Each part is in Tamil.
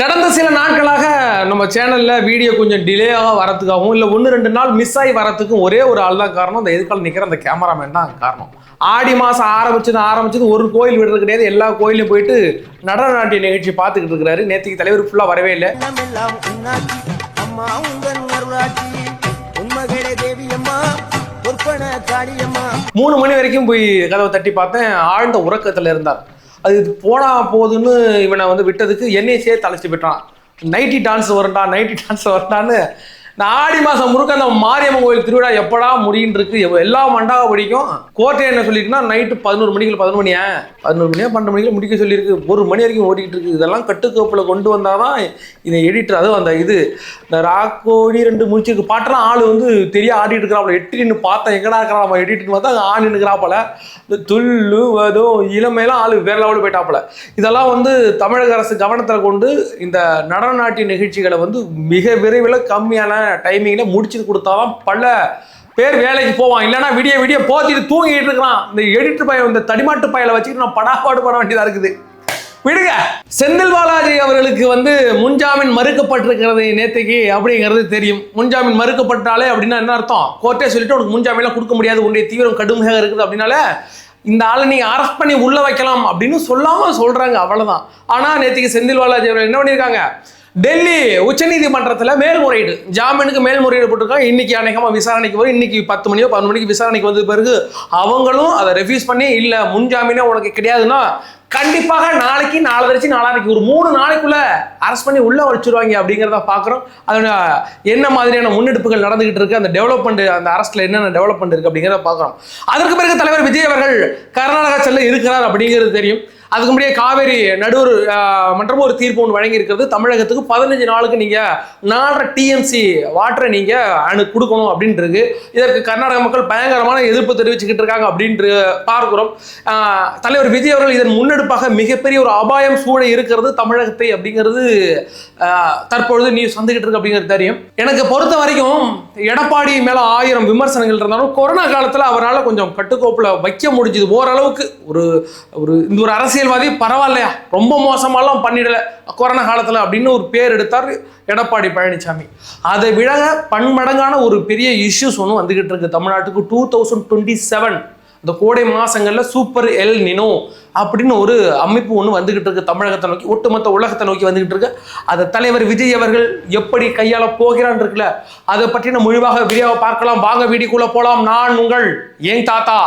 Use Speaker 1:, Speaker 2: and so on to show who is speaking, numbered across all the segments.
Speaker 1: கடந்த சில நாட்களாக நம்ம சேனல்ல வீடியோ கொஞ்சம் டிலேயாக வரதுக்காகவும் இல்லை 1-2 நாள் மிஸ் ஆகி வரதுக்கும் ஒரே ஒரு ஆள் தான் காரணம். அந்த எதுக்கால நிற்கிற அந்த கேமராமேன் தான் காரணம். ஆடி மாதம் ஆரம்பிச்சது ஒரு கோயில் விடுறது கிடையாது. எல்லா கோயிலையும் போயிட்டு நடன நாட்டிய நிகழ்ச்சி பார்த்துக்கிட்டு இருக்கிறாரு. நேற்றுக்கு தலைவர் ஃபுல்லாக வரவே இல்லை. மூணு மணி வரைக்கும் போய் கதவை தட்டி பார்த்தேன். ஆழ்ந்த உறக்கத்தில் இருந்தார். அது போனா போதுன்னு இவனை வந்து விட்டதுக்கு என்னையே தலைச்சு விட்டான். நைட்டி டான்ஸ் வரட்டான்னு நான் ஆடி மாதம் முழுக்க அந்த மாரியம்மன் கோயில் திருவிழா எப்படா முடின்னு இருக்கு. எல்லா மண்டாக படிக்கும். கோர்ட்டை என்ன சொல்லியிருக்குன்னா நைட்டு 11 மணிக்கு 12 மணிக்கு முடிக்க சொல்லியிருக்கு. 1 மணி வரைக்கும் ஓடிக்கிட்டு இருக்கு. இதெல்லாம் கட்டுக்கோப்பில் கொண்டு வந்தாதான் இதை எடிட்டர் அதுவும் அந்த இது இந்த ராக்கோடி 2 முடிச்சிருக்கு பாட்டெல்லாம் ஆள் வந்து தெரிய ஆடிட்டு இருக்கிறாப்புல. எட்டின்னு பார்த்தா எங்கடா இருக்கிறா நம்ம எடிட்டுன்னு பார்த்தா அங்கே ஆண் நிற்கிறாப்புல. இந்த துள்ளுவதும் இளமையெல்லாம் ஆள் வேற லெவலில் போயிட்டாப்புல. இதெல்லாம் வந்து தமிழக அரசு கவனத்தில் கொண்டு இந்த நடன நாட்டிய நிகழ்ச்சிகளை வந்து மிக விரைவில் கம்மியான டைமிங்ல முடிச்சுட்டு கொடுத்தாதான் பல பேர் வேலைக்கு போவான். இல்லைன்னா விடிய போத்திட்டு தூங்கிட்டு இருக்கிறான். இந்த எடிட்டர் பையன் இந்த தடிமாட்டு பையலை வச்சுக்கிட்டு நான் படாப்பாடு பட வேண்டியதா இருக்குது. விடுங்க. செந்தில் பாலாஜி அவர்களுக்கு வந்து முன்ஜாமீன் மறுக்கப்பட்டிருக்கிறது நேற்றுக்கு அப்படிங்கிறது தெரியும். முன்ஜாமீன் மறுக்கப்பட்டாலே அப்படின்னா என்ன அர்த்தம்? கோர்ட்டே சொல்லிட்டு உனக்கு முன்ஜாமீன்லாம் கொடுக்க முடியாது, உன்னுடைய தீவிரம் கடுமையாக இருக்குது அப்படின்னால இந்த ஆளை நீங்க அரெஸ்ட் பண்ணி உள்ள வைக்கலாம் அப்படின்னு சொல்லாம சொல்றாங்க, அவ்வளவுதான். ஆனா நேற்றுக்கு செந்தில் பாலாஜி அவர்கள் என்ன பண்ணியிருக்காங்க? டெல்லி உச்சநீதிமன்றத்தில் மேல்முறையீடு, ஜாமீனுக்கு மேல்முறையீடு போட்டிருக்காங்க. இன்னைக்கு அநேகமாக விசாரணைக்கு வரும். இன்னைக்கு 10 மணியோ 11 மணிக்கு விசாரணைக்கு வந்த பிறகு அவங்களும் அதை ரெஃப்யூஸ் பண்ணி இல்லை முன்ஜாமீனே உனக்கு கிடையாதுன்னா கண்டிப்பாக நாளைக்கு நாளானைக்கு ஒரு 3 நாளைக்குள்ள அரெஸ்ட் பண்ணி உள்ள வச்சிருவாங்க அப்படிங்கிறத பார்க்குறோம். அதோட என்ன மாதிரியான முன்னெடுப்புகள் நடந்துகிட்டு இருக்கு, அந்த டெவலப்மெண்ட், அந்த அரஸ்ட்ல என்னென்ன டெவலப்மெண்ட் இருக்கு அப்படிங்கிறத பார்க்குறோம். அதற்கு பிறகு தலைவர் விஜய் அவர்கள் கர்நாடகா செல்ல இருக்கிறார் அப்படிங்கிறது தெரியும். அதுக்கு முன்னாடியே காவேரி நடுவர் மன்றம் ஒரு தீர்ப்பு ஒன்று வழங்கி இருக்கிறது. தமிழகத்துக்கு 15 நாளுக்கு நீங்க 4.5 TMC வாட்டரை நீங்க கொடுக்கணும் அப்படின்ட்டு இருக்கு. இதற்கு கர்நாடக மக்கள் பயங்கரமான எதிர்ப்பு தெரிவிச்சுக்கிட்டு இருக்காங்க அப்படின்ட்டு பார்க்கிறோம். தலைவர் விஜய் அவர்கள் இதன் முன்னெடுப்பாக மிகப்பெரிய ஒரு அபாயம் சூழ இருக்கிறது தமிழகத்தை அப்படிங்கிறது தற்பொழுது நியூஸ் வந்துகிட்டு இருக்கு அப்படிங்கிறது தெரியும். எனக்கு பொறுத்த வரைக்கும் எடப்பாடி மேல 1000 விமர்சனங்கள் இருந்தாலும் கொரோனா காலத்துல அவரால் கொஞ்சம் கட்டுக்கோப்புல வைக்க முடிஞ்சது ஓரளவுக்கு. இந்த ஒரு அரசியல்வாதி பரவாயில்லையா, ரொம்ப மோசமாலாம் பண்ணிடல கொரோனா காலத்துல அப்படின்னு ஒரு பேர் எடுத்தார் எடப்பாடி பழனிசாமி. அதை விட பன்மடங்கான ஒரு பெரிய இஷ்யூஸ் ஒன்று வந்துகிட்டு இருக்கு தமிழ்நாட்டுக்கு. 2027 இந்த கோடை மாசங்கள்ல சூப்பர் எல் நினோ அப்படின்னு ஒரு அமைப்பு ஒன்று வந்துகிட்டு இருக்கு தமிழகத்தை நோக்கி, ஒட்டுமொத்த உலகத்தை நோக்கி வந்துகிட்டு இருக்கு. அதை தலைவர் விஜய் அவர்கள் எப்படி கையாள போகிறான் இருக்குல்ல, அதை பற்றின முழுவாக வீடியோவை பார்க்கலாம். வாங்க வீடியோக்குள்ள போலாம். நான் உங்கள் ஏன் தாத்தா.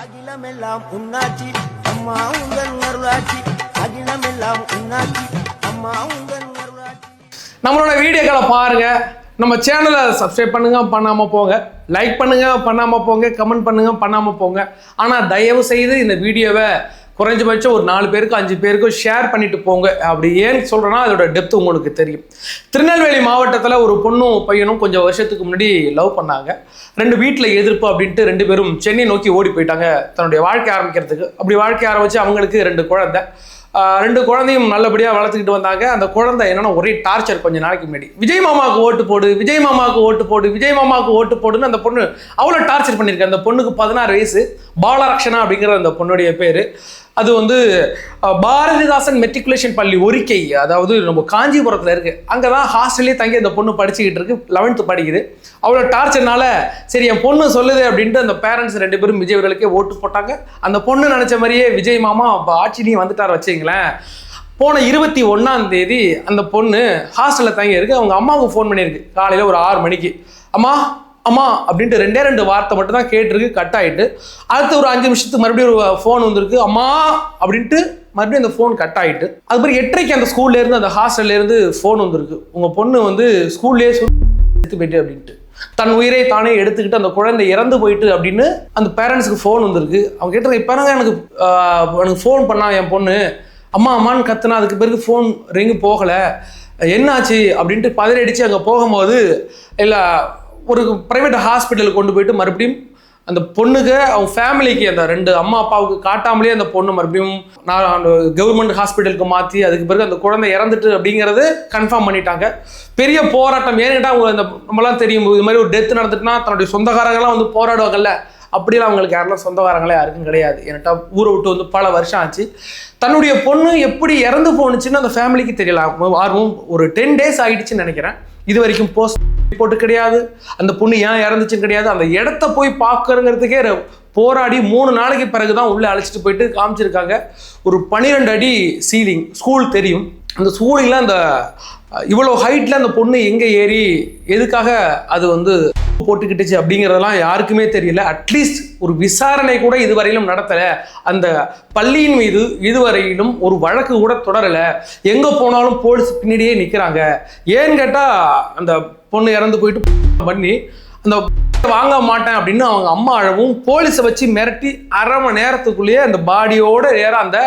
Speaker 1: அகிலமெல்லாம் உன்னாட்சி அம்மா உங்கள் அருளாட்சி, அகிலமெல்லாம் உன்னாட்சி அம்மா உங்கள் அருளாட்சி. நம்மளோட வீடியோக்களை பாருங்க, நம்ம சேனலை சப்ஸ்கிரைப் பண்ணுங்க, பண்ணாம போங்க, லைக் பண்ணுங்க, பண்ணாம போங்க, கமெண்ட் பண்ணுங்க, பண்ணாம போங்க. ஆனால் தயவு செய்து இந்த வீடியோவை குறைஞ்சபட்சம் ஒரு 4 பேருக்கு 5 பேருக்கு ஷேர் பண்ணிட்டு போங்க. அப்படி ஏன் சொல்றேன்னா அதோட டெப்த் உங்களுக்கு தெரியும். திருநெல்வேலி மாவட்டத்தில் ஒரு பொண்ணும் பையனும் கொஞ்சம் வருஷத்துக்கு முன்னாடி லவ் பண்ணாங்க. 2 வீட்டில் எதிர்ப்பு அப்படின்ட்டு 2 பேரும் சென்னை நோக்கி ஓடி போயிட்டாங்க தன்னுடைய வாழ்க்கை ஆரம்பிக்கிறதுக்கு. அப்படி வாழ்க்கை ஆரம்பிச்சு அவங்களுக்கு 2 குழந்தை. 2 குழந்தையும் நல்லபடியாக வளர்த்துக்கிட்டு வந்தாங்க. அந்த குழந்தை என்னன்னா ஒரே டார்ச்சர். கொஞ்சம் நாளைக்கு முன்னாடி விஜய் மாமாவுக்கு ஓட்டு போடு, விஜய் மாமாவுக்கு ஓட்டு போடு, விஜய் மாமாவுக்கு ஓட்டு போடுன்னு அந்த பொண்ணு அவ்வளோ டார்ச்சர் பண்ணியிருக்கேன். அந்த பொண்ணுக்கு 16 வயசு, பாலரக்ஷனா அப்படிங்கிற அந்த பொண்ணுடைய பேர். அது வந்து பாரதிதாசன் மெட்ரிகுலேஷன் பள்ளி ஒரிக்கை, அதாவது நம்ம காஞ்சிபுரத்தில் இருக்கு. அங்கே தான் ஹாஸ்டல்லே தங்கி அந்த பொண்ணு படிச்சுக்கிட்டு இருக்கு, 11th படிக்குது. அவ்வளோ டார்ச்சர்னால சரி என் பொண்ணு சொல்லுது அப்படின்ட்டு அந்த பேரண்ட்ஸ் 2 பேரும் விஜய் அவர்களுக்கே ஓட்டு போட்டாங்க. அந்த பொண்ணு நினச்ச மாதிரியே விஜய் மாமா ஆட்சிலையும் வந்துட்டார் வச்சுங்களேன். போன 21ஆம் தேதி அந்த பொண்ணு ஹாஸ்டலில் தங்கி இருக்கு. அவங்க அம்மாவுக்கு ஃபோன் பண்ணியிருக்கு காலையில் ஒரு 6 மணிக்கு. அம்மா அம்மா அப்படின்ட்டு 2 வார்த்தை மட்டும் தான் கேட்டிருக்கு, கட் ஆகிட்டு. அடுத்து ஒரு 5 நிமிஷத்துக்கு மறுபடியும் ஒரு ஃபோன் வந்திருக்கு, அம்மா அப்படின்ட்டு மறுபடியும் அந்த ஃபோன் கட் ஆகிட்டு. அதுக்கப்புறம் 8:30 அந்த ஸ்கூல்லேருந்து அந்த ஹாஸ்டல்லேருந்து ஃபோன் வந்திருக்கு, உங்கள் பொண்ணு வந்து ஸ்கூல்லேயே எடுத்து போயிட்டு அப்படின்ட்டு, தன் உயிரை தானே எடுத்துக்கிட்டு அந்த குழந்தை இறந்து போயிட்டு அப்படின்னு அந்த பேரண்ட்ஸுக்கு ஃபோன் வந்திருக்கு. அவங்க கேட்டது இப்போ எனக்கு ஃபோன் பண்ணா என் பொண்ணு அம்மா அம்மான்னு கத்துனா. அதுக்கு பிறகு ஃபோன் ரிங்கு போகலை, என்னாச்சு அப்படின்ட்டு பதறடிச்சு அங்கே போகும்போது இல்லை ஒரு ப்ரைவேட் ஹாஸ்பிட்டலுக்கு கொண்டு போயிட்டு மறுபடியும் அந்த பொண்ணுக்கு அவங்க ஃபேமிலிக்கு அந்த 2 அம்மா அப்பாவுக்கு காட்டாமலே அந்த பொண்ணு மறுபடியும் கவர்மெண்ட் ஹாஸ்பிட்டலுக்கு மாற்றி அதுக்கு பிறகு அந்த குழந்தை இறந்துட்டு அப்படிங்கிறது கன்ஃபார்ம் பண்ணிட்டாங்க. பெரிய போராட்டம். ஏன்னுட்டா அவங்க அந்த நம்மளாம் தெரியும், இது மாதிரி ஒரு டெத் நடந்துட்டுனா தன்னுடைய சொந்தக்காரங்களாம் வந்து போராடுவாங்கல்ல, அப்படிலாம் அவங்களுக்கு யாரெல்லாம் சொந்தக்காரங்களே யாருக்கும் கிடையாது. என்கிட்ட ஊரை விட்டு வந்து பல வருஷம் ஆச்சு. தன்னுடைய பொண்ணு எப்படி இறந்து போணுச்சுன்னு அந்த ஃபேமிலிக்கு தெரியல. ஒரு 10 days ஆகிடுச்சுன்னு நினைக்கிறேன். இது வரைக்கும் போஸ்ட் ரிப்போர்ட்டு கிடையாது, அந்த பொண்ணு ஏன் இறந்துச்சுன்னு கிடையாது. அந்த இடத்த போய் பார்க்கறதுக்கே போராடி 3 நாளைக்கு பிறகு தான் உள்ளே அழைச்சிட்டு போயிட்டு காமிச்சிருக்காங்க. ஒரு 12 அடி சீலிங், ஸ்கூல் தெரியும். அந்த ஸ்கூலில் அந்த இவ்வளோ ஹைட்டில் அந்த பொண்ணு எங்கே ஏறி எதுக்காக அது வந்து போட்டுக்கிட்டுச்சு அப்படிங்கிறதெல்லாம் யாருக்குமே தெரியல. அட்லீஸ்ட் ஒரு விசாரணை கூட இதுவரையிலும் நடத்தலை. அந்த பள்ளியின் மீது இதுவரையிலும் ஒரு வழக்கு கூட தொடரலை. எங்கே போனாலும் போலீஸ் பின்னாடியே நிற்கிறாங்க. ஏன்னு கேட்டால் அந்த பொண்ணு இறந்து போயிட்டு பண்ணி அந்த வாங்க மாட்டேன் அப்படின்னு அவங்க அம்மா அழவும் போலீஸை வச்சு மிரட்டி 1/2 மணி நேரத்துக்குள்ளேயே அந்த பாடியோட அந்த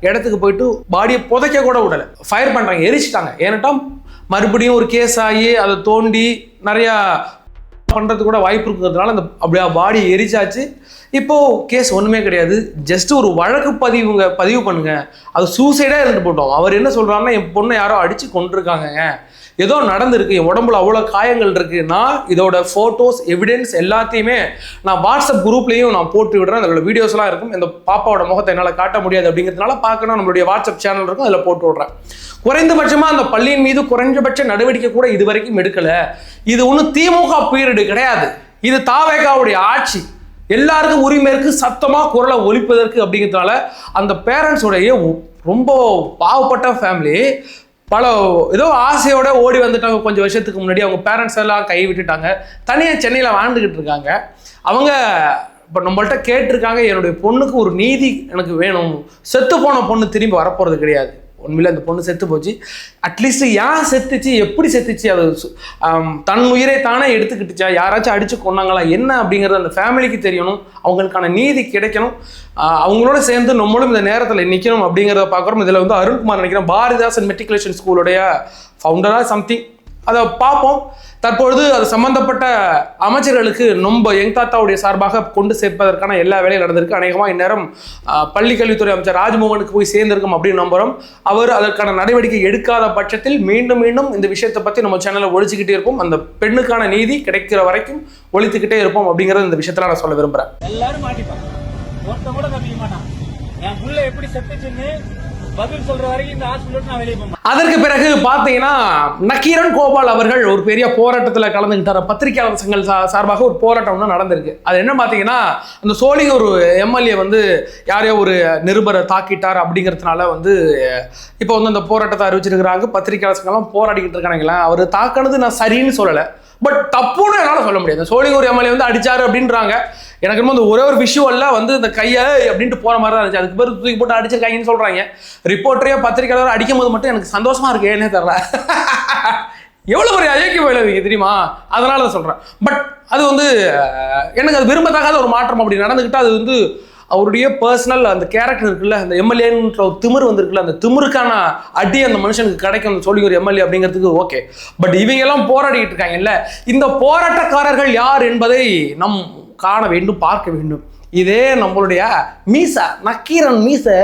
Speaker 1: இடத்துக்கு போயிட்டு பாடியை புதைக்க கூட விடலை, ஃபயர் பண்ணுறாங்க, எரிச்சிட்டாங்க. ஏன்னாட்டா மறுபடியும் ஒரு கேஸ் ஆகி அதை தோண்டி நிறையா பண்ணுறதுக்கு கூட வாய்ப்பு இருக்கிறதுனால அந்த அப்படியே பாடி எரிச்சாச்சு. இப்போது கேஸ் ஒன்றுமே கிடையாது. ஜஸ்ட் ஒரு வழக்கு பதிவு பண்ணுங்க. அது சூசைடாக இருந்துட்டு போட்டோம். அவர் என்ன சொல்கிறாருன்னா, என் பொண்ணை யாரோ அடித்து கொண்டிருக்காங்க, ஏதோ நடந்திருக்கு, என் உடம்புல அவ்வளோ காயங்கள் இருக்குது, நான் இதோட ஃபோட்டோஸ் எவிடன்ஸ் எல்லாத்தையுமே நான் வாட்ஸ்அப் குரூப்லேயும் நான் போட்டு விடுறேன். அதோட வீடியோஸ்லாம் இருக்கும். இந்த பாப்பாவோட முகத்தை என்னால் காட்ட முடியாது அப்படிங்கிறதுனால பார்க்கணும், நம்மளுடைய வாட்ஸ்அப் சேனல் இருக்கும், அதில் போட்டு விடுறேன். குறைந்தபட்சமாக அந்த பள்ளியின் மீது குறைஞ்சபட்ச நடவடிக்கை கூட இது வரைக்கும் எடுக்கலை. இது ஒன்றும் திமுக பீரியடு கிடையாது, இது தாவேகாவுடைய ஆட்சி. எல்லாருக்கும் உரிமை இருக்கு சத்தமாக குரலை ஒலிப்பதற்கு அப்படிங்கிறதுனால அந்த பேரண்ட்ஸோடைய ரொம்ப பாவப்பட்ட ஃபேமிலி பல ஏதோ ஆசையோட ஓடி வந்துட்டாங்க. கொஞ்சம் வருஷத்துக்கு முன்னாடி அவங்க பேரண்ட்ஸ் எல்லாம் கை விட்டுட்டாங்க, தனியாக சென்னையில் வாழ்ந்துக்கிட்டு இருக்காங்க. அவங்க இப்போ நம்மள்ட்ட கேட்டிருக்காங்க, என்னுடைய பொண்ணுக்கு ஒரு நீதி எனக்கு வேணும். செத்து போன பொண்ணு திரும்பி வரப்போகிறது கிடையாது. உண்மையில் அந்த பொண்ணு செத்து போச்சு. அட்லீஸ்ட் ஏன் செத்துச்சு, எப்படி செத்துச்சு, அது தன் உயிரை தானே எடுத்துக்கிட்டுச்சா, யாராச்சும் அடித்து கொண்டாங்களா என்ன அப்படிங்கிறது அந்த ஃபேமிலிக்கு தெரியணும். அவங்களுக்கான நீதி கிடைக்கணும். அவங்களோட சேர்ந்து நம்மளும் இந்த நேரத்தில் நிற்கணும் அப்படிங்கிறத பார்க்குறோம். இதில் வந்து அருண்குமார் நினைக்கிறேன், பாரதிதாசன் மெட்ரிகுலேஷன் ஸ்கூலுடைய ஃபவுண்டராக சம்திங், அதை பார்ப்போம். தற்பொழுது அது சம்பந்தப்பட்ட அமைச்சர்களுக்கு நம்ம எங் தாத்தாவுடைய சார்பாக கொண்டு சேர்ப்பதற்கான எல்லா வேலையும் நடந்திருக்கு. அநேகமாக இந்நேரம் பள்ளிக்கல்வித்துறை அமைச்சர் ராஜ்மோகனுக்கு போய் சேர்ந்திருக்கும் அப்படின்னு நம்புகிறோம். அவர் அதற்கான நடவடிக்கை எடுக்காத பட்சத்தில் மீண்டும் மீண்டும் இந்த விஷயத்தை பற்றி நம்ம சேனலில் ஒழிச்சுக்கிட்டே இருப்போம். அந்த பெண்ணுக்கான நீதி கிடைக்கிற வரைக்கும் ஒழித்துக்கிட்டே இருப்போம் அப்படிங்கிறது இந்த விஷயத்தில் நான் சொல்ல விரும்புகிறேன். எல்லாரும் மாட்டிப்பாங்க, ஒருத்த கூட தப்பிக்க மாட்டான். என் புள்ள எப்படி செத்துச்சுன்னு பதில் சொல்ற வரைக்கும் இந்த ஹாஸ்பிடல் நான் வெளியே போவேன். அதற்கு பிறகு பார்த்தீங்கன்னா நக்கீரன் கோபால் அவர்கள் ஒரு பெரிய போராட்டத்தில் கலந்துக்கிட்டார். பத்திரிகையாளர் சங்கங்கள் சார்பாக ஒரு போராட்டம் ஒன்று நடந்திருக்கு. அது என்ன பார்த்தீங்கன்னா, அந்த சோழிங்க ஒரு எம்எல்ஏ வந்து யாரையோ ஒரு நிருபரை தாக்கிட்டார் அப்படிங்கிறதுனால வந்து இப்போ வந்து அந்த போராட்டத்தை அறிவிச்சிருக்கிறாங்க. பத்திரிகையாளர் சங்கம்லாம் போராடிக்கிட்டு இருக்கானுங்களா. அவர் தாக்கினது நான் சரின்னு சொல்லலை, பட் தப்புன்னு என்னால் சொல்ல முடியாது. சோழிங்க ஒரு எம்எல்ஏ வந்து அடிச்சாரு அப்படின்றாங்க. எனக்கு இன்னும் அந்த ஒரே ஒரு விஷுவல்லாம் வந்து இந்த கையை அப்படின்ட்டு போகிற மாதிரி தான் இருந்துச்சு. அதுக்கு பேர் தூக்கி போட்டு அடிச்சிருக்காங்கன்னு சொல்கிறாங்க. ரிப்போர்ட்டரே பத்திரிகையாளர் அடிக்கும் போது மட்டும் எனக்கு சந்தோஷமாக இருக்கு, ஏன்னே தெரியல. எவ்வளோ பெரிய அயோக்கிய போயிடுவீங்க தெரியுமா, அதனால தான் சொல்கிறேன். பட் அது வந்து எனக்கு அது விரும்பத்தகாத ஒரு மாற்றம். அப்படி நடந்துக்கிட்டால் அது வந்து அவருடைய பர்சனல் அந்த கேரக்டர் இருக்குல்ல, அந்த எம்எல்ஏன்ற ஒரு திமிர் வந்துருக்குல்ல, அந்த திமிருக்கான அடி அந்த மனுஷனுக்கு கிடைக்கும். அந்த சொல்லி ஒரு எம்எல்ஏ அப்படிங்கிறதுக்கு ஓகே. பட் இவங்க எல்லாம் போராடிக்கிட்டு இருக்காங்கல்ல, இந்த போராட்டக்காரர்கள் யார் என்பதை நம் காண வேண்டும், பார்க்க வேண்டும். இதே நம்மளுடைய மீசா நக்கீரன் மீசை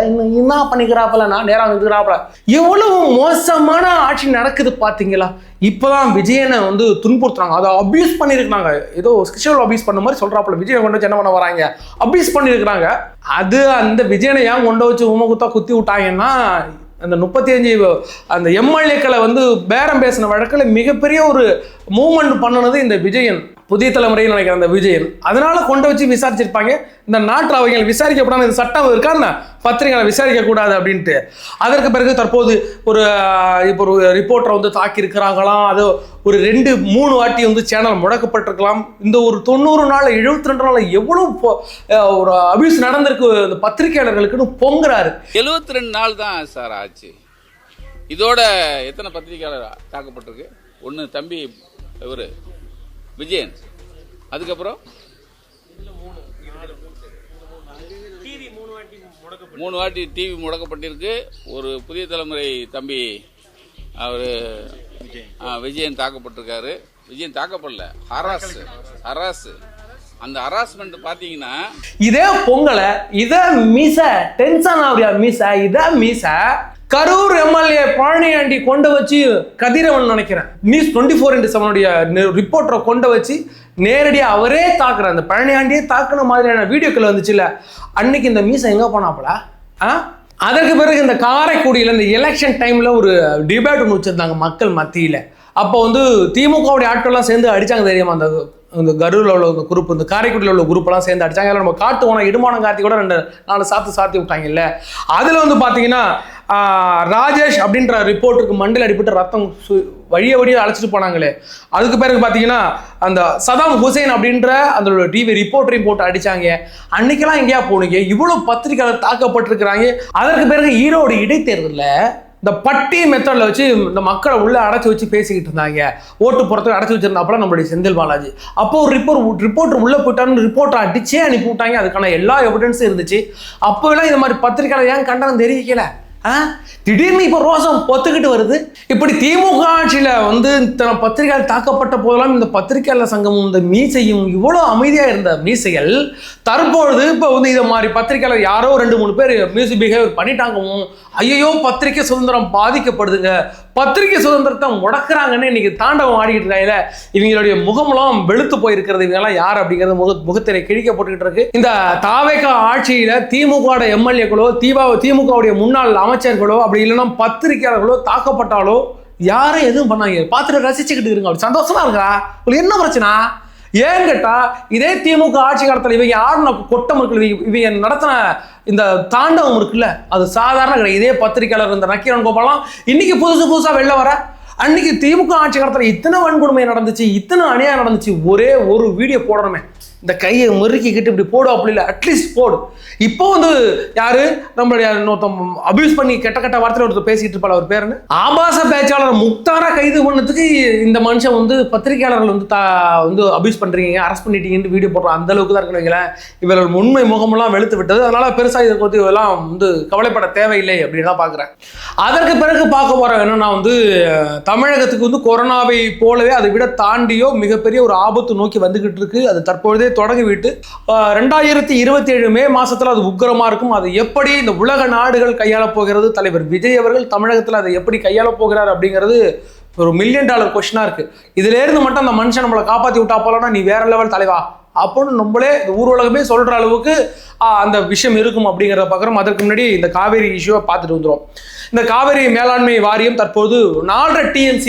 Speaker 1: என்ன பண்ணிக்கிறாப்பல, நான் நேரம் இருக்கிறாப்பல. எவ்வளவு மோசமான ஆட்சி நடக்குது பார்த்தீங்களா. இப்போதான் விஜயனை வந்து துன்புறுத்துறாங்க, அதை அபியூஸ் பண்ணியிருக்கிறாங்க. ஏதோ செக்ஷுவல் அபியூஸ் பண்ண மாதிரி சொல்கிறாப்புல. விஜயனை கொண்டு வச்சு என்ன பண்ண வராங்க, அபியூஸ் பண்ணியிருக்கிறாங்க. அது அந்த விஜயனை ஏன் கொண்டு வச்சு உமகுத்தா குத்தி விட்டாங்கன்னா, அந்த 35 அந்த எம்எல்ஏக்களை வந்து பேரம் பேசின வழக்கில் மிகப்பெரிய ஒரு மூவ்மெண்ட் பண்ணினது இந்த விஜயன், புதிய தலைமுறையில் நினைக்கிற அந்த விஜயன். அதனால கொண்டு வச்சு விசாரிச்சிருப்பாங்க. இந்த நாட்டில் அவங்க விசாரிக்கப்படாத இந்த சட்டம் இருக்கான்னு பத்திரிகைகளை விசாரிக்கக்கூடாது அப்படின்ட்டு. அதற்கு பிறகு தற்போது இப்போ ஒரு ரிப்போர்ட்டரை வந்து தாக்கியிருக்கிறாங்களாம். அது ஒரு 2-3 வாட்டி வந்து சேனல் முடக்கப்பட்டிருக்கலாம். இந்த ஒரு 90 நாள் 72 நாள் எவ்வளோ ஒரு அபியூஸ் நடந்திருக்கு இந்த பத்திரிகையாளர்களுக்குன்னு பொங்குறாரு.
Speaker 2: 72 நாள் தான் சார் ஆச்சு. இதோட எத்தனை பத்திரிகையாளர் தாக்கப்பட்டிருக்கு? ஒன்று தம்பி இவர் விஜயன், அதுக்கப்புறம் 3 வாட்டி டிவி முடக்கப்பட்டிருக்கு. ஒரு புதிய தலைமுறை தம்பி அவர் விஜயன் தாக்கப்பட்டிருக்காரு. விஜயன் தாக்கப்படல, ஹராஸ். அந்த ஹராஸ்மெண்ட் பாத்தீங்கன்னா இதே
Speaker 1: பொங்கலை, இதை மீச டென்ஷன் ஆகுறியா மீச, இதை மீச கரூர் எம்எல்ஏ பழனியாண்டி கொண்டு வச்சு கதிரவன் நினைக்கிறேன் News24/7 ரிப்போர்ட்டரை கொண்டு வச்சு நேரடியாக அவரே தாக்குற அந்த பழனியாண்டியே தாக்குன மாதிரியான வீடியோக்கள் வந்துச்சுல்ல, அன்னைக்கு இந்த மீசை எங்க போனாப்புல? அதற்கு பிறகு இந்த காரைக்குடியில் இந்த எலெக்ஷன் டைம்ல ஒரு டிபேட் ஒன்று வச்சிருந்தாங்க மக்கள் மத்தியில். அப்போ வந்து திமுகவுடைய ஆட்கள்லாம் சேர்ந்து அடிச்சாங்க தெரியுமா, அந்த கரூரில் உள்ள குரூப், இந்த காரைக்குடியில் உள்ள குரூப்பெல்லாம் சேர்ந்து அடிச்சாங்க. அதில் நம்ம காட்டுவோம் இடுமானம் கார்த்தி கூட 2-4 சாத்தி விட்டாங்கல்ல. அதில் வந்து பார்த்தீங்கன்னா ராஜேஷ் அப்படின்ற ரிப்போர்ட்டுக்கு மண்டில் அடிப்பட்டு ரத்தம் வழியை அழைச்சிட்டு போனாங்களே. அதுக்கு பிறகு பார்த்தீங்கன்னா அந்த சதாம் ஹுசைன் அப்படின்ற அந்த டிவி ரிப்போர்ட்டரையும் போட்டு அடிச்சாங்க. அன்னைக்கெல்லாம் எங்கேயா போனீங்க? இவ்வளோ பத்திரிகையாளர் தாக்கப்பட்டிருக்கிறாங்க. அதற்கு பிறகு ஈரோடு இடைத்தேர்தலில் இந்த பட்டி மெத்தடில் வச்சு இந்த மக்களை உள்ள அடைச்சி வச்சு பேசிக்கிட்டு இருந்தாங்க. ஓட்டு போகிறதுக்கு அடைச்சி வச்சிருந்தாப்பல நம்மளுடைய செந்தில் பாலாஜி. அப்போ ஒரு ரிப்போர்ட்டர் உள்ள போயிட்டான்னு ரிப்போர்ட்டை அடிச்சே அனுப்பி விட்டாங்க. அதுக்கான எல்லா எவிடன்ஸும் இருந்துச்சு. அப்போலாம் இந்த மாதிரி பத்திரிகையாளர் ஏன் கண்டனம் தெரிவிக்கல? திடீர்னு இப்போ ரோசம் பொத்துக்கிட்டு வருது. இப்படி திமுக ஆட்சியில் வந்து இத்தனை பத்திரிகையாளர் தாக்கப்பட்ட போதெல்லாம் இந்த பத்திரிகையாளர் சங்கமும் இந்த மீசையும் இவ்வளோ அமைதியாக இருந்த மீசைகள் தற்பொழுது இப்போ வந்து இதை மாதிரி பத்திரிகையாளர் யாரோ 2-3 பேர் மியூசிக் பிஹேவியர் பண்ணிட்டாங்கவும், ஐயோ பத்திரிகை சுதந்திரம் பாதிக்கப்படுதுங்க, பத்திரிகை சுதந்திரத்தை முடக்கிறாங்கன்னு இன்னைக்கு தாண்டவம் ஆடிக்கிட்டு இருக்காங்க. இவங்களுடைய முகமெல்லாம் வெளுத்து போயிருக்கிறது. இவங்கெல்லாம் யார் அப்படிங்கிறது முகத்திரை கிழிக்கப்பட்டுக்கிட்டு இருக்கு. இந்த தாவேகா ஆட்சியில திமுக எம்எல்ஏக்களோ திமுகவுடைய முன்னாள் அமைச்சர்களோ அப்படி இல்லைன்னா பத்திரிகையாளர்களோ தாக்கப்பட்டாலோ யாரும் எதுவும் பண்ணாங்க, பார்த்துட்டு ரசிச்சுக்கிட்டு இருங்க. அப்படி சந்தோஷமா இருக்கா? உங்களுக்கு என்ன பிரச்சனை? ஏன் கேட்டா இதே திமுக ஆட்சி காலத்தில் இவங்க ஆடின கொட்டம் இருக்குல்ல, இவங்க நடத்தின இந்த தாண்டவம் இருக்குல்ல, அது சாதாரண கிடையாது. இதே பத்திரிகையாளர் இந்த நக்கீரன் கோபாலாம் இன்னைக்கு புதுசா வெளில வர, அன்னைக்கு திமுக ஆட்சி காலத்தில் இத்தனை வன்கொடுமை நடந்துச்சு, இத்தனை அநியாயம் நடந்துச்சு, ஒரே ஒரு வீடியோ போடணுமே, இந்த கையை முறுக்கிக்கிட்டு இப்படி போடும் அப்படி இல்லை, அட்லீஸ்ட் போடு. இப்போ வந்து யாரு நம்மளுடைய அபியூஸ் பண்ணி கெட்ட வார்த்தையில் ஒருத்தர் பேசிட்டு இருப்பாள், அவர் பேருன்னு ஆபாச பேச்சாளர் முக்தாரா கைது பண்ணதுக்கு இந்த மனுஷன் வந்து பத்திரிகையாளர்கள் வந்து அபியூஸ் பண்றீங்க, அரெஸ்ட் பண்ணிட்டீங்கன்னு வீடியோ போடுறோம். அந்த அளவுக்கு தான் இருக்கணும். இவர்கள் உண்மை முகமெல்லாம் வெளுத்து விட்டது. அதனால பெருசா இதை பற்றி இதெல்லாம் வந்து கவலைப்பட தேவையில்லை அப்படின்னு தான் பார்க்குறேன். அதற்கு பிறகு பார்க்க போறோம் என்னன்னா வந்து தமிழகத்துக்கு வந்து கொரோனாவை போலவே அதை விட தாண்டியோ மிகப்பெரிய ஒரு ஆபத்து நோக்கி வந்துகிட்டு இருக்கு. அது தற்பொழுதே தொடங்கிவிட்டு 2027 மே மாசத்துல அது உக்கிரமா இருக்கும். அது எப்படி இந்த உலக நாடுகள் கையாள போகிறது, தலைவர் விஜய் அவர்கள் தமிழகத்தில் அதை எப்படி கையாள போகிறார் அப்படிங்கிறது ஒரு $1 மில்லியன் கொஸ்டினா இருக்கு. இதுல இருந்து மட்டும் அந்த மனுஷன் நம்மளை காப்பாத்தி விட்டா போலன்னா நீ வேற லெவல் தலைவா அப்படின்னு நம்மளே இந்த ஊர் உலகமே சொல்ற அளவுக்கு அந்த விஷயம் இருக்கும் அப்படிங்கிறத பார்க்குறோம். அதற்கு முன்னாடி இந்த காவேரி இஷ்யூவை பார்த்துட்டு வந்துடும். இந்த காவேரி மேலாண்மை வாரியம் தற்போது 4.5 TMC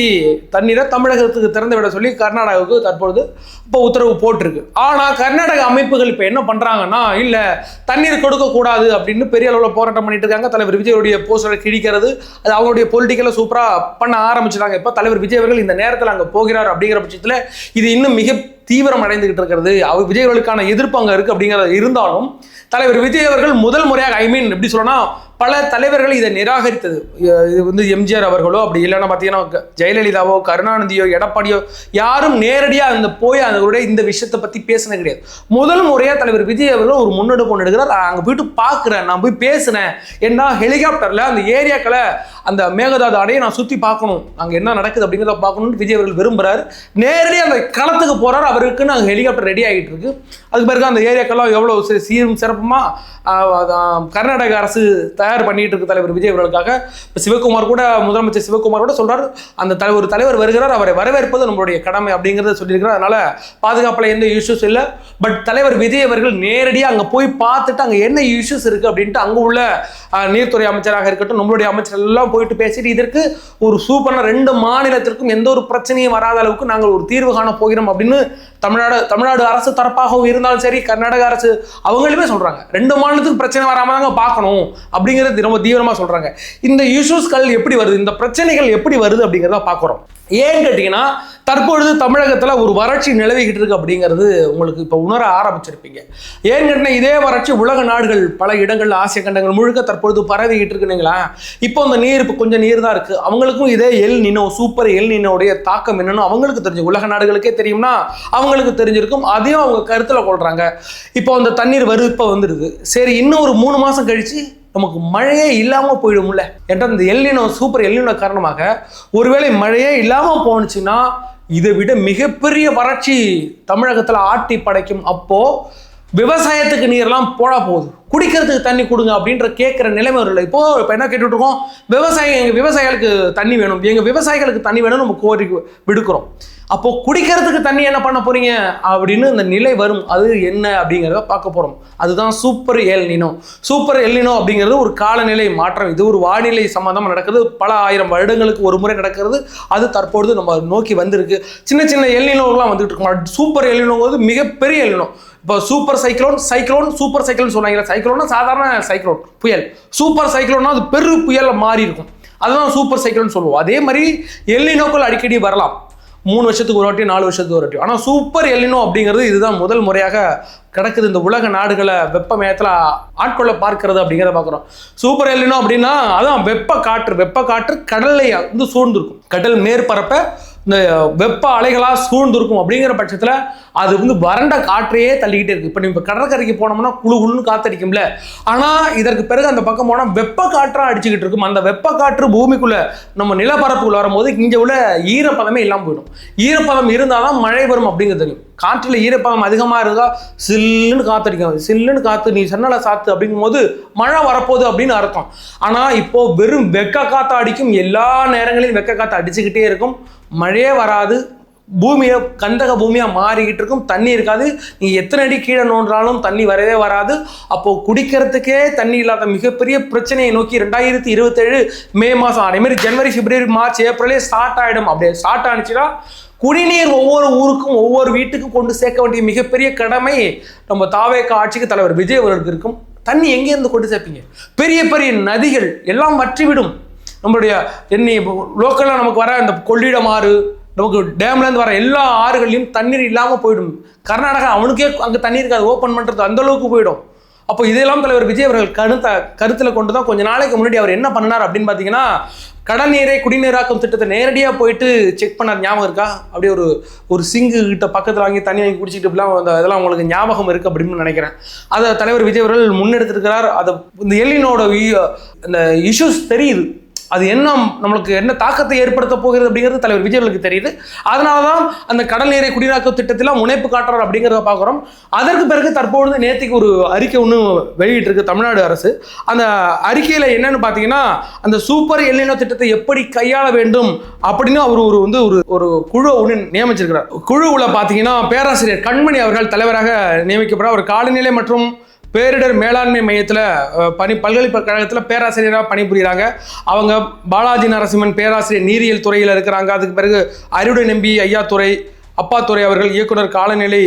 Speaker 1: தண்ணீரை தமிழகத்துக்கு திறந்து விட சொல்லி கர்நாடகாவுக்கு தற்பொழுது இப்போ உத்தரவு போட்டிருக்கு. ஆனால் கர்நாடக அமைப்புகள் இப்போ என்ன பண்ணுறாங்கன்னா, இல்லை தண்ணீர் கொடுக்கக்கூடாது அப்படின்னு பெரிய அளவில் போராட்டம் பண்ணிட்டு இருக்காங்க. தலைவர் விஜயோடைய போஸ்டரை கிழிக்கிறது, அது அவங்களுடைய பொலிட்டிக்கலாக சூப்பராக பண்ண ஆரம்பிச்சிட்டாங்க. இப்போ தலைவர் விஜய் அவர்கள் இந்த நேரத்தில் அங்கே போகிறார் அப்படிங்கிற பட்சத்தில் இது இன்னும் மிக தீவிரம் அடைந்துகிட்டு இருக்கிறது. அவர் விஜய் அவர்களுக்கான எதிர்ப்பு அங்கே இருக்கு அப்படிங்கிறது இருந்தாலும் தலைவர் விஜய் அவர்கள் முதல் முறையாக எப்படி சொல்லணும்னா பல தலைவர்கள் இதை நிராகரித்தது. இது வந்து எம்ஜிஆர் அவர்களோ அப்படி இல்லைன்னா பார்த்தீங்கன்னா ஜெயலலிதாவோ கருணாநிதியோ எடப்பாடியோ யாரும் நேரடியாக அந்த போய் அதோட இந்த விஷயத்தை பற்றி பேசினது கிடையாது. முதல் முறையாக தலைவர் விஜய் அவர்கள் ஒரு முன்னெடுப்பு ஒன்று எடுக்கிறார். அங்கே போயிட்டு பார்க்குறேன், நான் போய் பேசினேன், ஏன்னா ஹெலிகாப்டரில் அந்த ஏரியாக்களை அந்த மேகதாது அடையை நான் சுற்றி பார்க்கணும், அங்கே என்ன நடக்குது அப்படிங்கிறத பார்க்கணும்னு விஜய் அவர்கள் விரும்புகிறார். நேரடியாக அந்த களத்துக்கு போகிறார். அவருக்குன்னு அங்கே ஹெலிகாப்டர் ரெடி ஆகிட்டு இருக்கு. அதுக்கு பிறகு அந்த ஏரியாக்கெல்லாம் எவ்வளோ சீரும் சிறப்புமாக கர்நாடக அரசு தயார் பண்ணிட்டு இருக்கு தலைவர் விஜய் அவர்களுக்காக. சிவகுமார் கூட, முதலமைச்சர் சிவகுமார் கூட சொல்றாரு, அந்த ஒரு தலைவர் வருகிறார், அவரை வரவேற்பது நம்மளுடைய கடமை அப்படிங்கிறத சொல்லியிருக்கிறார். அதனால பாதுகாப்புல எந்த இஷ்யூஸ் இல்லை. பட் தலைவர் விஜய் அவர்கள் நேரடியாக அங்கே போய் பார்த்துட்டு அங்கே என்ன இஷ்யூஸ் இருக்கு அப்படின்ட்டு அங்கே உள்ள நீர்த்துறை அமைச்சராக இருக்கட்டும், நம்மளுடைய அமைச்சர் எல்லாம் போயிட்டு பேசிட்டு இதற்கு ஒரு சூப்பரான 2 மாநிலத்திற்கும் எந்த ஒரு பிரச்சனையும் வராத அளவுக்கு நாங்கள் ஒரு தீர்வு காண போகிறோம் அப்படின்னு தமிழ்நாடு அரசு தரப்பாகவும் இருந்தாலும் சரி, கர்நாடக அரசு அவங்களுமே சொல்றாங்க 2 மாநிலத்துக்கு பிரச்சனை வராம தாங்க பார்க்கணும் அப்படிங்கிறது ரொம்ப தீவிரமா சொல்றாங்க. இந்த இஷ்யூஸ்கள் எப்படி வருது, இந்த பிரச்சனைகள் எப்படி வருது அப்படிங்கிறத பார்க்குறோம். ஏன் கேட்டீங்கன்னா தற்பொழுது தமிழகத்தில் ஒரு வறட்சி நிலவிக்கிட்டு இருக்கு அப்படிங்கிறது உங்களுக்கு இப்போ உணர ஆரம்பிச்சிருப்பீங்க. ஏன் கேட்டீங்கன்னா இதே வறட்சி உலக நாடுகள் பல இடங்கள் ஆசிய கண்டங்கள் முழுக்க தற்பொழுது பரவிக்கிட்டு இருக்குங்களா. இப்போ அந்த நீர் இப்போ கொஞ்சம் நீர் தான் இருக்கு. அவங்களுக்கும் இதே எல் நினோ, சூப்பர் எல் நினோடைய தாக்கம் என்னன்னு அவங்களுக்கு தெரிஞ்சு, உலக நாடுகளுக்கே தெரியும்னா அவங்களுக்கு தெரிஞ்சிருக்கும். அதையும் அவங்க கருத்தில் கொள்றாங்க. இப்போ அந்த தண்ணீர் இப்போ வந்துடுது. சரி, இன்னும் ஒரு 3 மாசம் கழிச்சு நமக்கு மழையே இல்லாமல் போயிடும்ல. ஏன்னா இந்த எல்லினோ, சூப்பர் எல்லினோ காரணமாக ஒருவேளை மழையே இல்லாமல் போனுச்சுன்னா இதை விட மிகப்பெரிய வறட்சி தமிழகத்தில் ஆட்டி படைக்கும். அப்போ விவசாயத்துக்கு நீரெல்லாம் போட போகுது. குடிக்கிறதுக்கு தண்ணி கொடுங்க அப்படின்ற கேட்குற நிலைமை இல்லை. இப்போ என்ன கேட்டுட்டு இருக்கோம், எங்கள் விவசாயிகளுக்கு தண்ணி வேணும், எங்கள் விவசாயிகளுக்கு தண்ணி வேணும்னு நம்ம கோரிக்கை விடுக்கிறோம். அப்போ குடிக்கிறதுக்கு தண்ணி என்ன பண்ண போறீங்க அப்படின்னு இந்த நிலை வரும். அது என்ன அப்படிங்கிறத பார்க்க போறோம். அதுதான் super El Nino. Super El Nino அப்படிங்கிறது ஒரு காலநிலை மாற்றம். இது ஒரு வானிலை சம்பந்தமா நடக்குது, பல ஆயிரம் வருடங்களுக்கு ஒரு முறை நடக்கிறது. அது தற்பொழுது நம்ம நோக்கி வந்திருக்கு. சின்ன சின்ன எல் நினோலாம் வந்துட்டு இருக்கோம். சூப்பர் எல் நினோங்கிறது மிகப்பெரிய எல் நினோ. இப்போ சூப்பர் சைக்ளோன் சூப்பர் சைக்ளோன் சொன்னாங்க. சைக்ளோன்னா சாதாரண சைக்ளோன் புயல், சூப்பர் சைக்ளோன்னா அது பெரு புயல் மாறி இருக்கும். அதுதான் சூப்பர் சைக்ளோன் சொல்லுவோம். அதே மாதிரி எல் நினோக்கள் அடிக்கடி வரலாம், 3 வருஷத்துக்கு ஒரு வாட்டி, 4 வருஷத்துக்கு ஒரு வாட்டி. ஆனால் சூப்பர் எல் நினோ அப்படிங்கிறது இதுதான் முதல் முறையாக கிடக்குது. இந்த உலக நாடுகளை வெப்ப மையத்தில் ஆட்கொள்ள பார்க்கிறது அப்படிங்கிறத பார்க்குறோம். சூப்பர் எல் நினோ அப்படின்னா அதான் வெப்ப காற்று கடலை வந்து சூழ்ந்திருக்கும். கடல் மேற்பரப்ப இந்த வெப்ப அலைகளாக சூழ்ந்திருக்கும். அப்படிங்கிற பட்சத்தில் அது வந்து வறண்ட காற்றையே தள்ளிக்கிட்டே இருக்கு. இப்போ நம்ம கடற்கரைக்கு போனோம்னா குழுன்னு காத்தடிக்கும்ல, ஆனால் இதற்கு பிறகு அந்த பக்கம் போனால் வெப்ப காற்றாக அடிச்சுக்கிட்டு இருக்கும். அந்த வெப்ப காற்று பூமிக்குள்ள நம்ம நிலப்பரப்புக்குள்ள வரும்போது இங்கே உள்ள ஈரப்பதமே இல்லாமல் போயிடும். ஈரப்பதம் இருந்தால் தான் மழை வரும் அப்படிங்கிறது தெரியும். காற்றில் ஈரப்பதம் அதிகமாக இருந்தால் சில்லுன்னு காத்தடிக்கும். சில்லுன்னு காற்று நீ சன்னலை சாத்து அப்படிங்கும் போது மழை வரப்போகுது அப்படின்னு அர்த்தம். ஆனால் இப்போ வெறும் வெக்க காற்று அடிக்கும். எல்லா நேரங்களிலும் வெக்க காற்று அடிச்சுக்கிட்டே இருக்கும். மழையே வராது. பூமியை கந்தக பூமியாக மாறிக்கிட்டு இருக்கும். தண்ணி இருக்காது. நீ எத்தனை அடி கீழே நோன்றாலும் தண்ணி வரவே வராது. அப்போது குடிக்கிறதுக்கே தண்ணி இல்லாத மிகப்பெரிய பிரச்சனையை நோக்கி 2027 மே மாதம் அதேமாதிரி ஜனவரி பிப்ரவரி மார்ச் ஏப்ரலே ஸ்டார்ட் ஆகிடும். அப்படியே ஸ்டார்ட் ஆனிச்சுன்னா குடிநீர் ஒவ்வொரு ஊருக்கும் ஒவ்வொரு வீட்டுக்கும் கொண்டு சேர்க்க வேண்டிய மிகப்பெரிய கடமை நம்ம தாவேக ஆட்சிக்கு தலைவர் விஜய் அவர்களுக்கு இருக்கும். தண்ணி எங்கேருந்து கொண்டு சேர்ப்பீங்க? பெரிய பெரிய நதிகள் எல்லாம் வற்றிவிடும். நம்மளுடைய லோக்கலில் நமக்கு வர இந்த கொள்ளிடம் ஆறு, நமக்கு டேம்லேருந்து வர எல்லா ஆறுகள்லையும் தண்ணீர் இல்லாமல் போயிடும். கர்நாடகா அவனுக்கே அங்கே தண்ணீர் இருக்காது, ஓப்பன் பண்ணுறது அந்த அளவுக்கு போயிடும். அப்போ இதெல்லாம் தலைவர் விஜய் அவர்கள் கருத்தில் கொண்டு தான் கொஞ்ச நாளைக்கு முன்னாடி அவர் என்ன பண்ணார் அப்படின்னு பார்த்தீங்கன்னா, கடல் நீரை குடிநீராக்கும் திட்டத்தை நேரடியாக போயிட்டு செக் பண்ணார். ஞாபகம் இருக்கா? அப்படியே ஒரு சிங்கு கிட்ட பக்கத்தில் வாங்கி தண்ணி வாங்கி குடிச்சிட்டு இப்படிலாம் அதெல்லாம் உங்களுக்கு ஞாபகம் இருக்குது அப்படின்னு நினைக்கிறேன். அதை தலைவர் விஜய் அவர்கள் முன்னெடுத்திருக்கிறார். அதை இந்த எல் நினோட இந்த இஷ்யூஸ் தெரியுது. அது என்ன நம்மளுக்கு என்ன தாக்கத்தை ஏற்படுத்த போகிறது அப்படிங்கிறது தலைவர் விஜய்களுக்கு தெரியுது. அதனால தான் அந்த கடல் நீரை குடிநீராக்கும் திட்டத்தில் முனைப்பு காட்டுறார் அப்படிங்கிறத பார்க்குறோம். அதற்கு பிறகு தற்பொழுது நேற்றுக்கு ஒரு அறிக்கை ஒன்று வெளியிட்டிருக்கு தமிழ்நாடு அரசு. அந்த அறிக்கையில் என்னன்னு பார்த்தீங்கன்னா, அந்த சூப்பர் எல் நினோ திட்டத்தை எப்படி கையாள வேண்டும் அப்படின்னு அவர் ஒரு குழு ஒன்று நியமிச்சிருக்கிறார். குழுவில் பார்த்தீங்கன்னா பேராசிரியர் கண்மணி அவர்கள் தலைவராக நியமிக்கப்படுறார். அவர் காலநிலை மற்றும் பேரிடர் மேலாண்மை மையத்தில் பல்கலைக்கழகத்தில் பேராசிரியராக பணிபுரிகிறாங்க. அவங்க பாலாஜி நரசிம்மன் பேராசிரியர் நீரியல் துறையில் இருக்கிறாங்க. அதுக்கு பிறகு அறுவடை நம்பி ஐயா துறை, அப்பாத்துறை அவர்கள் இயக்குனர் காலநிலை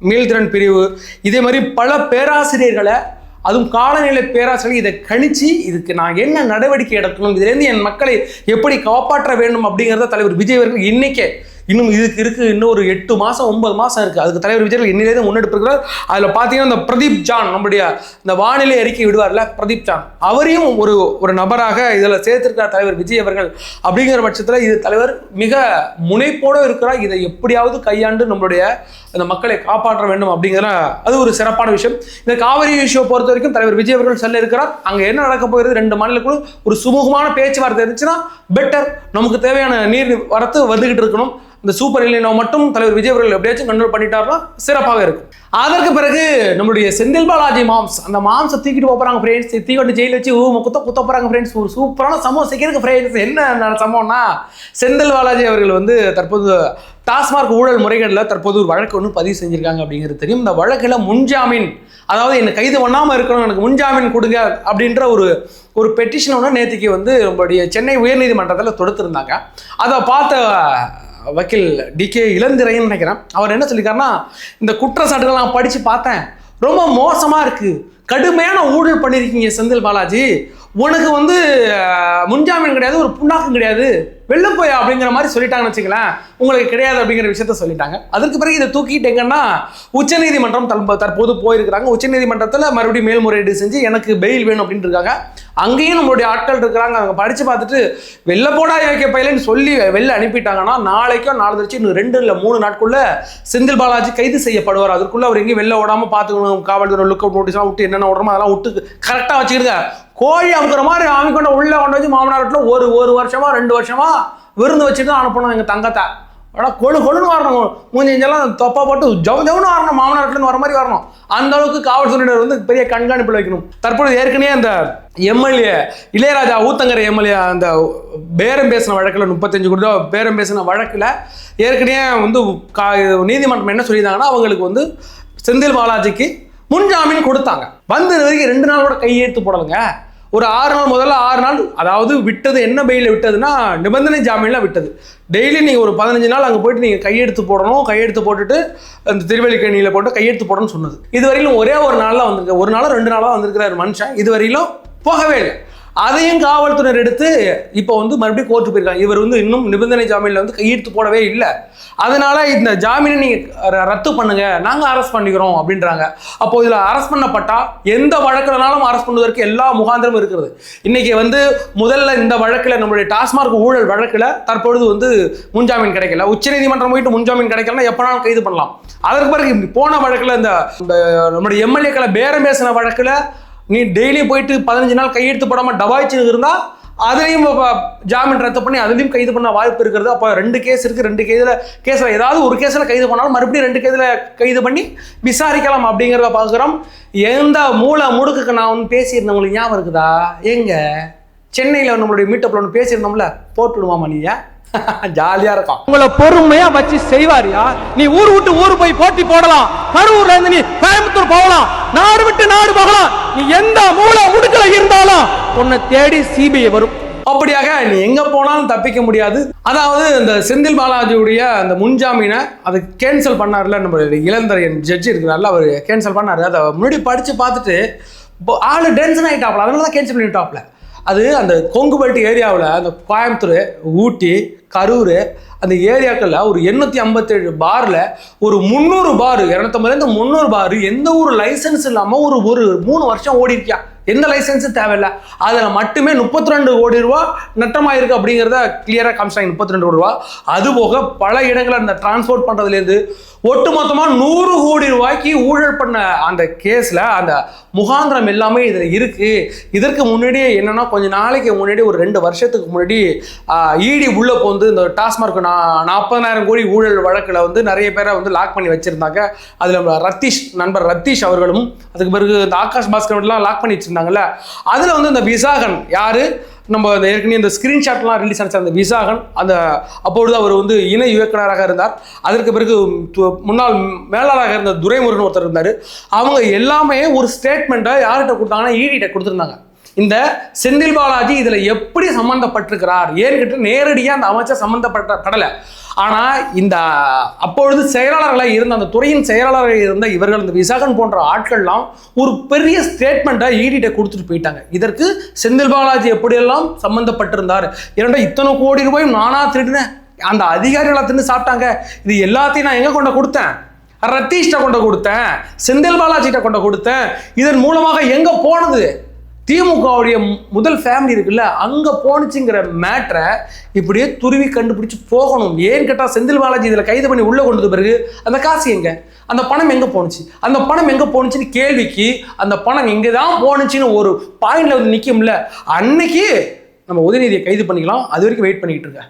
Speaker 1: மீள்திறன் பிரிவு, இதே மாதிரி பல பேராசிரியர்களை, அதுவும் காலநிலை பேராசிரியர்கள் இதை கணிச்சு இதுக்கு நான் என்ன நடவடிக்கை எடுக்கணும், இதுலேருந்து என் மக்களை எப்படி காப்பாற்ற வேண்டும் அப்படிங்கிறத தலைவர் விஜய் அவர்கள் இன்னைக்கே, இன்னும் இதுக்கு இருக்கு, இன்னும் ஒரு 8 மாதம் 9 மாதம் இருக்குது. அதுக்கு தலைவர் விஜய் இன்னிலேருந்து முன்னெடுப்பு இருக்கிறார். அதில் பார்த்தீங்கன்னா இந்த பிரதீப் ஜான், நம்முடைய இந்த வானிலை அறிக்கை விடுவார்ல பிரதீப் ஜான், அவரையும் ஒரு நபராக இதில் சேர்த்திருக்கிறார் தலைவர் விஜய் அவர்கள். அப்படிங்கிற பட்சத்தில் இது தலைவர் மிக முனைப்போடு இருக்கிறார். இதை எப்படியாவது கையாண்டு நம்மளுடைய அந்த மக்களை காப்பாற்ற வேண்டும் அப்படிங்கிற அது ஒரு சிறப்பான விஷயம். இந்த காவிரி இஷ்யூவை பொறுத்த வரைக்கும் தலைவர் விஜய் அவர்கள் சொல்ல இருக்கிறார். அங்கே என்ன நடக்க போகிறது, 2 மாநிலக்குழு ஒரு சுமூகமான பேச்சுவார்த்தை இருந்துச்சுன்னா பெட்டர். நமக்கு தேவையான நீர் வரத்து வந்துகிட்டு இருக்கணும். இந்த சூப்பர் எல் நினோ மட்டும் தலைவர் விஜய் அவர்கள் எப்படியாச்சும் கண்ட்ரோல் பண்ணிட்டாருன்னா சிறப்பாக இருக்கும். அதற்கு பிறகு நம்மளுடைய செந்தில் பாலாஜி அந்த மாம்ஸை தூக்கிட்டு போகிறாங்க ஃப்ரெண்ட்ஸ். தூக்கிட்டு ஜெயிலில் வச்சு குத்த போகிறாங்க ஃப்ரெண்ட்ஸ். ஒரு சூப்பரான சம்பவம் செய்யறதுக்கு ஃப்ரெண்ட்ஸ். என்ன சம்பவம்னா, செந்தில் பாலாஜி அவர்கள் வந்து தற்போது டாஸ்மார்க் ஊழல் முறைகளில் தற்போது ஒரு வழக்கு ஒன்று பதிவு செஞ்சிருக்காங்க அப்படிங்கிறது தெரியும். இந்த வழக்கில் முன்ஜாமீன், அதாவது என்னை கைது பண்ணாமல் இருக்கணும், எனக்கு முன்ஜாமீன் கொடுங்க அப்படின்ற ஒரு பெட்டிஷன் ஒன்று நேற்றுக்கு வந்து நம்மளுடைய சென்னை உயர்நீதிமன்றத்தில் தொடுத்திருந்தாங்க. அதை பார்த்த வக்கீல் டிகே இளந்திரைன்னு நினைக்கிறேன், அவர் என்ன சொல்லியிருக்காருன்னா, இந்த குற்றச்சாட்டுகள் நான் படித்து பார்த்தேன், ரொம்ப மோசமாக இருக்குது, கடுமையான ஊழல் பண்ணியிருக்கீங்க செந்தில் பாலாஜி, உனக்கு வந்து முன்ஜாமீன் கிடையாது, ஒரு புண்ணாக்கும் கிடையாது, வெளில போய் அப்படிங்கிற மாதிரி சொல்லிட்டாங்கன்னு வச்சுங்களேன், உங்களுக்கு கிடையாது அப்படிங்கிற விஷயத்த சொல்லிட்டாங்க. அதற்கு பிறகு இதை தூக்கிட்டு எங்கன்னா உச்சநீதிமன்றம் தற்போது போயிருக்கிறாங்க. உச்சநீதிமன்றத்தில் மறுபடியும் மேல்முறையீடு செஞ்சு எனக்கு பெயில் வேணும் அப்படின்ட்டு இருக்காங்க. அங்கேயும் நம்மளுடைய ஆட்கள் இருக்கிறாங்க. அவங்க படித்து பார்த்துட்டு வெளில போடா வைக்க பயிலன்னு சொல்லி வெளில அனுப்பிட்டாங்கன்னா நாளைக்கோ நாளை கழிச்சு இன்னும் 2 இல்லை 3 நாட்குள்ளே செந்தில் பாலாஜி கைது செய்யப்படுவார். அதற்குள்ளே அவர் எங்கேயும் வெளில ஓடாமல் பார்த்துக்கணும். காவல்துறை லுக் அவுட் நோட்டீஸ்லாம் விட்டு என்னென்ன ஓடுறமோ அதெல்லாம் விட்டு கரெக்டாக வச்சுக்கிடுங்க. கோழி அமுக்கிற மாதிரி அமைக்கொண்ட உள்ள கொண்டு வச்சு மாமனார் வீட்டில் ஒரு வருஷமா 2 வருஷமா விருந்து வச்சுட்டு தான் அனுப்பணும் எங்கள் தங்கத்தை. ஆனால் கொழுன்னு வரணும், மூஞ்செல்லாம் தொப்பா போட்டு ஜவுன்னு வரணும், மாமனார்லேருந்து வர மாதிரி வரணும். அந்த அளவுக்கு காவல்துறையினர் வந்து பெரிய கண்காணிப்பில் வைக்கணும். தற்போது ஏற்கனவே அந்த எம்எல்ஏ இளையராஜா ஊத்தங்கரை எம்எல்ஏ அந்த பேரம் பேசின வழக்கில் 35 கோடி ரூபா பேரம் பேசின வழக்கில் ஏற்கனவே வந்து நீதிமன்றம் என்ன சொல்லியிருந்தாங்கன்னா, அவங்களுக்கு வந்து செந்தில் பாலாஜிக்கு முன்ஜாமீன் கொடுத்தாங்க. வந்து வரைக்கும் 2 நாள் கூட கையெழுத்து போடலைங்க. ஒரு 6 நாள், முதல்ல 6 நாள், அதாவது விட்டது என்ன பெயிலில் விட்டதுன்னா நிபந்தனை ஜாமீனில் விட்டது. டெய்லி நீங்கள் ஒரு 15 நாள் அங்கே போயிட்டு நீங்கள் கையெழுத்து போடணும், கையெழுத்து போட்டுட்டு அந்த திருவல்லிக்கேணியில் போட்டு கையெழுத்து போடணும்னு சொன்னது. இதுவரையிலும் ஒரே ஒரு நாளில் வந்திருக்கு, ஒரு நாளோ 2 நாளாக வந்திருக்கிறார் மனுஷன், இதுவரையிலும் போகவே இல்லை. அதையும் காவல்துறையினர் எடுத்து இப்போ வந்து மறுபடியும் கோர்ட்டு போயிருக்காங்க. இவர் வந்து இன்னும் நிபந்தனை ஜாமீனில் வந்து கையெழுத்து போடவே இல்லை, அதனால இந்த ஜாமீனை நீங்கள் ரத்து பண்ணுங்க, நாங்கள் அரெஸ்ட் பண்ணிக்கிறோம் அப்படின்றாங்க. அப்போ இதில் அரெஸ்ட் பண்ணப்பட்டா எந்த வழக்கிலனாலும் அரெஸ்ட் பண்ணுவதற்கு எல்லா முகாந்திரமும் இருக்கிறது. இன்னைக்கு வந்து முதல்ல இந்த வழக்கில் நம்மளுடைய டாஸ்மார்க் ஊழல் வழக்கில் தற்பொழுது வந்து முன்ஜாமீன் கிடைக்கல. உச்சநீதிமன்றம் போயிட்டு முன்ஜாமீன் கிடைக்கலன்னா எப்பனாலும் கைது பண்ணலாம். அதற்கு பிறகு போன வழக்கில் இந்த நம்முடைய எம்எல்ஏக்களை பேரம் பேசின வழக்கில் நீ டெய்லி போயிட்டு 15 நாள் கையெழுத்து போடாமல் டபாய்ச்சின்னு இருந்தால் அதுலேயும் ஜாமீன் ரத்து பண்ணி அதுலேயும் கைது பண்ண வாய்ப்பு இருக்கிறது. அப்போ 2 கேஸ் இருக்குது, 2 கேஸில் ஏதாவது ஒரு கேஸில் கைது பண்ணாலும் மறுபடியும் 2 கேஸில் கைது பண்ணி விசாரிக்கலாம் அப்படிங்கிறத பார்க்குறோம். எந்த மூளை முடுக்குக்கு நான் ஒன்று பேசியிருந்தேன், உங்களுக்கு ஞாபகம் இருக்குதா? எங்க சென்னையில் நம்மளுடைய மீட்டப்பில் ஒன்று பேசியிருந்தோம்ல, போட்டுடுவாமா நீயா? ஜாலியா இருக்கும்.
Speaker 3: உங்களை பொறுமையா வச்சு செய்வாரியா? நீ ஊர் விட்டு ஊர் போய் போட்டி போடலாம், கரூர்ல இருந்து நீ கோயம்புத்தூர் போகலாம், நாடு விட்டு நாடு போகலாம், நீ எந்த மூளை முடுக்கல இருந்தாலும் உன்னை தேடி சிபிஐ வரும்.
Speaker 1: அப்படியாக நீ எங்க போனாலும் தப்பிக்க முடியாது. அதாவது இந்த செந்தில் பாலாஜியுடைய அந்த முன்ஜாமீனை அதை கேன்சல் பண்ணார்ல நம்ம இளந்தரையன் ஜட்ஜி இருக்கிறார்ல, அவர் கேன்சல் பண்ணாரு. அதை முன்னாடி படிச்சு பார்த்துட்டு ஆளு டென்ஷன் ஆகிட்டாப்ல, அதனால தான் கேன்சல் பண்ணிட்டாப்ல. அது அந்த கொங்கு பெல்ட் ஏரியாவில் அந்த கோயம்புத்தூர், ஊட்டி, கரூர் அந்த ஏரியாக்களில் ஒரு 857 பாரில் ஒரு 300 பார், 250 300 பார் எந்த ஒரு லைசன்ஸ் இல்லாமல் ஒரு 3 வருஷம் ஓடி இருக்கியா. எந்த லைசன்ஸும் தேவையில்லை. அதில் மட்டுமே 32 கோடி ரூபா நட்டமாயிருக்கு அப்படிங்கிறத கிளியராக காமிச்சாங்க. 32 கோடி ரூபா. அதுபோக பல இடங்களில் அந்த டிரான்ஸ்போர்ட் பண்ணுறதுலேருந்து ஒட்டுமொத்தமாக 100 கோடி ரூபாய்க்கு ஊழல் பண்ண அந்த கேஸில் அந்த முகாந்திரம் எல்லாமே இதில் இருக்குது. இதற்கு முன்னாடியே என்னென்னா, கொஞ்சம் நாளைக்கு முன்னாடி ஒரு 2 வருஷத்துக்கு முன்னாடி இடி உள்ளே போந்து இந்த டாஸ்மார்க் 40,000 கோடி ஊழல் வழக்கில் வந்து நிறைய பேரை வந்து லாக் பண்ணி வச்சுருந்தாங்க. அதில் நண்பர் ரத்தீஷ் அவர்களும், அதுக்கு பிறகு இந்த ஆகாஷ் பாஸ்கர்லாம் லாக் பண்ணி வச்சுருந்தாங்கல்ல. அதில் வந்து இந்த விசாகன் யார், நம்ம ஏற்கனவே இந்த ஸ்கிரீன்ஷாட்லாம் ரிலீஸ் ஆச்சு, அந்த விசாகன் அந்த அப்பொழுது அவர் வந்து இணை இயக்குனராக இருந்தார். அதற்கு பிறகு முன்னாள் மேலாளராக இருந்த துரைமுருகன் ஒருத்தர் இருந்தார். அவங்க எல்லாமே ஒரு ஸ்டேட்மெண்ட்டை யார்கிட்ட கொடுத்தாங்கன்னா ஈடிகிட்ட கொடுத்துருந்தாங்க. இந்த செந்தில் பாலாஜி இதில் எப்படி சம்மந்தப்பட்டிருக்கிறார் ஏன்னு கேட்டு நேரடியாக அந்த அமைச்சர் சம்மந்தப்படலை. ஆனால் இந்த அப்பொழுது செயலாளர்களாக இருந்த அந்த துறையின் செயலாளராக இருந்த இவர்கள், இந்த விசாகன் போன்ற ஆட்கள்லாம் ஒரு பெரிய ஸ்டேட்மெண்ட்டை ஈடிட்ட கொடுத்துட்டு போயிட்டாங்க. இதற்கு செந்தில் பாலாஜி எப்படியெல்லாம் சம்மந்தப்பட்டிருந்தார், ஏன்னா இத்தனை கோடி ரூபாயும் நானா திருடினேன், அந்த அதிகாரிகளை தின்னு சாப்பிட்டாங்க, இது எல்லாத்தையும் நான் எங்கே கொண்டு கொடுத்தேன், ரத்தீஷ்ட கொண்டு கொடுத்தேன், செந்தில் பாலாஜிட்ட கொண்டு கொடுத்தேன், இதன் மூலமாக எங்கே போனது, திமுகவுடைய முதல் ஃபேமிலி இருக்குல்ல அங்கே போனுச்சுங்கிற மேட்ரை இப்படியே துருவி கண்டுபிடிச்சு போகணும். ஏன்னு கேட்டால் செந்தில் பாலாஜி இதில் கைது பண்ணி உள்ளே கொண்டது பிறகு அந்த காசு எங்கே, அந்த பணம் எங்கே போணுச்சு, அந்த பணம் எங்கே போணுச்சுன்னு கேள்விக்கு அந்த பணம் எங்கே தான் போணுச்சுன்னு ஒரு பாயிண்ட்ல வந்து நிற்கும்ல, அன்னைக்கு நம்ம உதயநிதியை கைது பண்ணிக்கலாம். அது வரைக்கும் வெயிட் பண்ணிக்கிட்டு இருக்க.